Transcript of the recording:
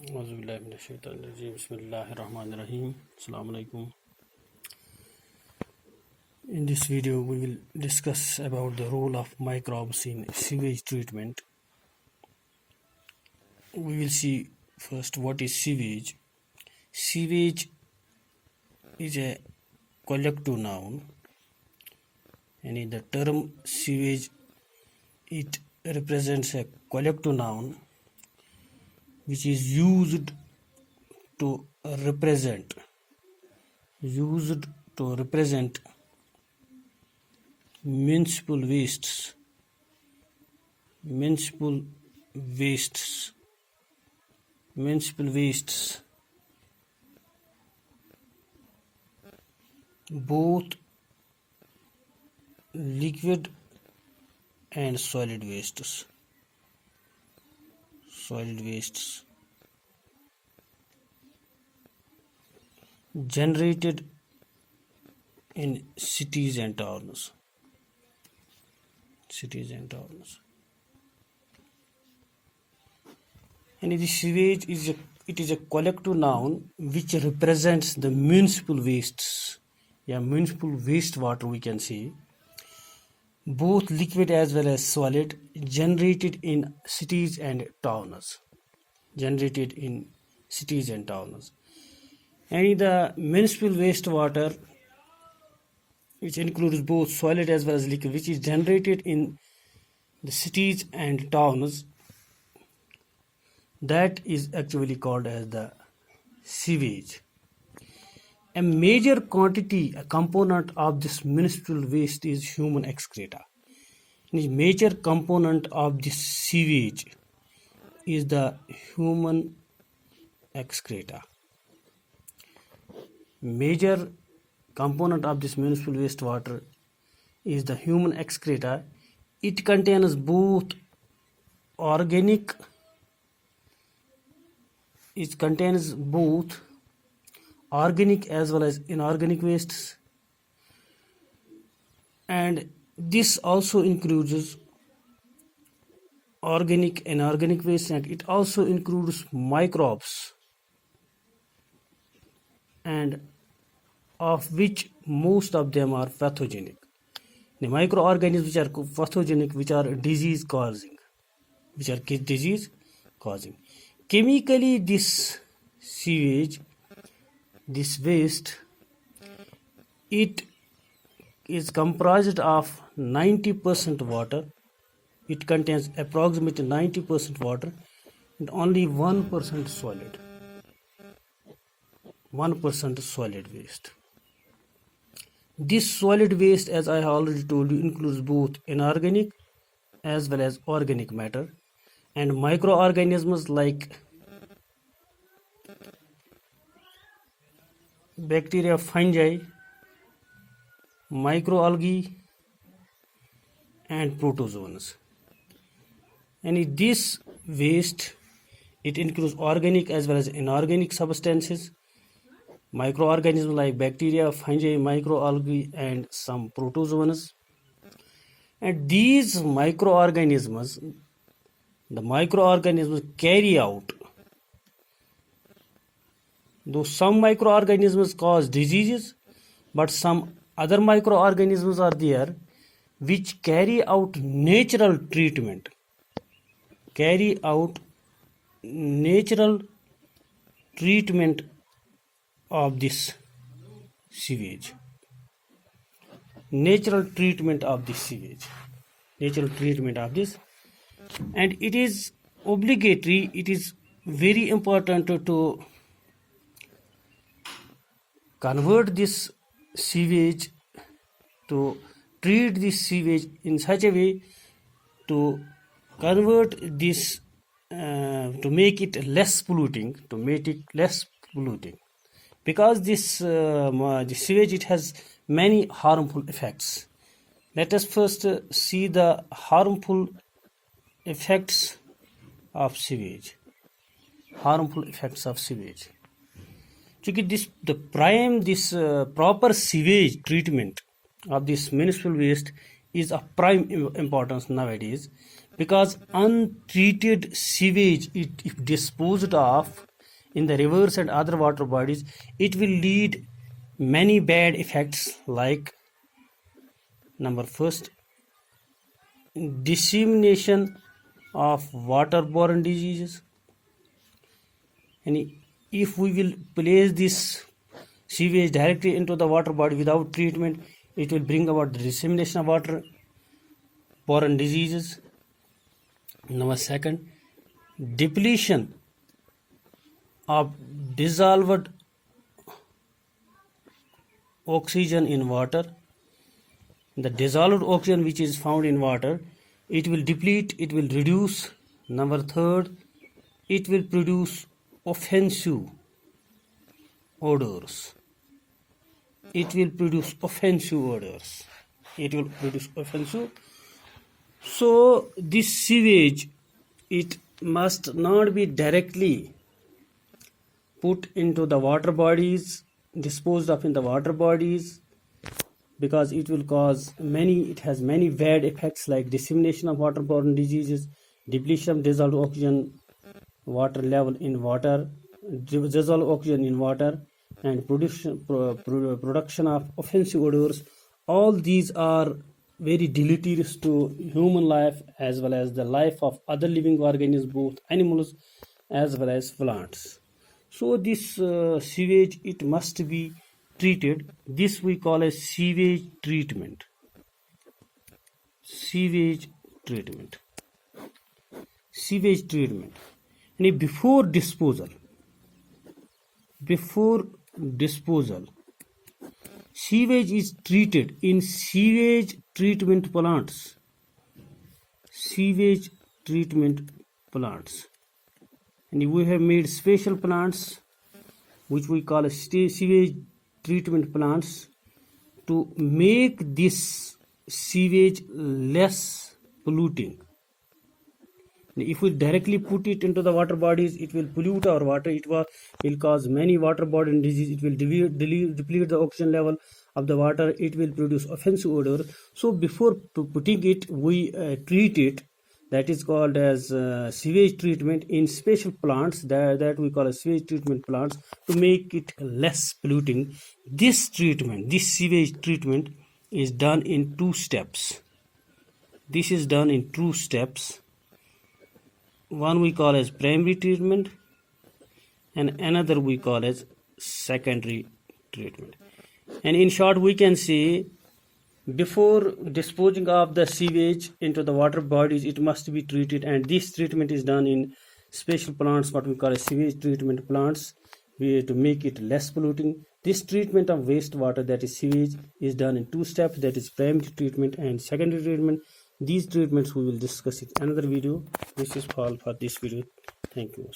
Bismillahirrahmanirrahim. Assalamu alaikum. In this video, we will discuss about the role of microbes in sewage treatment. We will see first what is sewage. Sewage is a collective noun, and in the term sewage, it represents a collective noun which is used to represent municipal wastes, both liquid and solid wastes generated in cities and towns. And the sewage is a collective noun which represents the municipal wastes, municipal wastewater, we can say, both liquid as well as solid, generated in cities and towns. And the municipal wastewater, which includes both solid as well as liquid, which is generated in the cities and towns, that is actually called as the sewage. A major component of this municipal waste is human excreta. And the major component of this sewage is the human excreta. Major component of this municipal wastewater is the human excreta. It contains both organic as well as inorganic wastes, and this also includes organic and inorganic waste, and it also includes microbes, and of which most of them are pathogenic. The microorganisms which are pathogenic, which are disease causing. Chemically, this sewage, this waste, it is comprised of 90% water. It contains approximately 90% water and only 1% solid. 1% solid waste. This solid waste, as I have already told you, includes both inorganic as well as organic matter, and microorganisms like bacteria, fungi, microalgae, and protozoans. And this waste, it includes organic as well as inorganic substances, microorganisms like bacteria, fungi, microalgae, and some protozoans. And these microorganisms, carry out, though some microorganisms cause diseases, but some other microorganisms are there which carry out natural treatment of this sewage. And it is obligatory, it is very important to convert this sewage, to treat this sewage in such a way to convert this, to make it less polluting, because this the sewage, it has many harmful effects. Let us first see the harmful effects of sewage. This proper sewage treatment of this municipal waste is of prime importance nowadays, because untreated sewage, if disposed of, in the rivers and other water bodies, it will lead many bad effects like number first, dissemination of waterborne diseases. And if we will place this sewage directly into the water body without treatment, it will bring about the dissemination of waterborne diseases. Number second, depletion of dissolved oxygen in water. The dissolved oxygen which is found in water, it will deplete, it will reduce. Number third, it will produce offensive odors. It will produce offensive odors. It will produce offensive. So this sewage, it must not be directly put into the water bodies, disposed of in the water bodies, because it will cause it has many bad effects like dissemination of waterborne diseases, depletion of dissolved oxygen water level in water, dissolved oxygen in water, and production of offensive odors. All these are very deleterious to human life as well as the life of other living organisms, both animals as well as plants. So this sewage, it must be treated. This we call as sewage treatment. Sewage treatment. Sewage treatment. And before disposal, sewage is treated in sewage treatment plants. Sewage treatment plants. And we have made special plants which we call as sewage treatment plants to make this sewage less polluting. If we directly put it into the water bodies, it will pollute our water. It will cause many waterborne disease. It will deplete the oxygen level of the water. It will produce offensive odor. So before putting it, we treat it. That is called as sewage treatment in special plants that we call as sewage treatment plants to make it less polluting. This sewage treatment is done in 2 steps. This is done in 2 steps. One we call as primary treatment and another we call as secondary treatment. And in short, we can say before disposing of the sewage into the water bodies, it must be treated, and this treatment is done in special plants, what we call as sewage treatment plants, to make it less polluting. This treatment of wastewater, that is sewage, is done in 2 steps, that is primary treatment and secondary treatment. These treatments we will discuss in another video. This is all for this video. Thank you.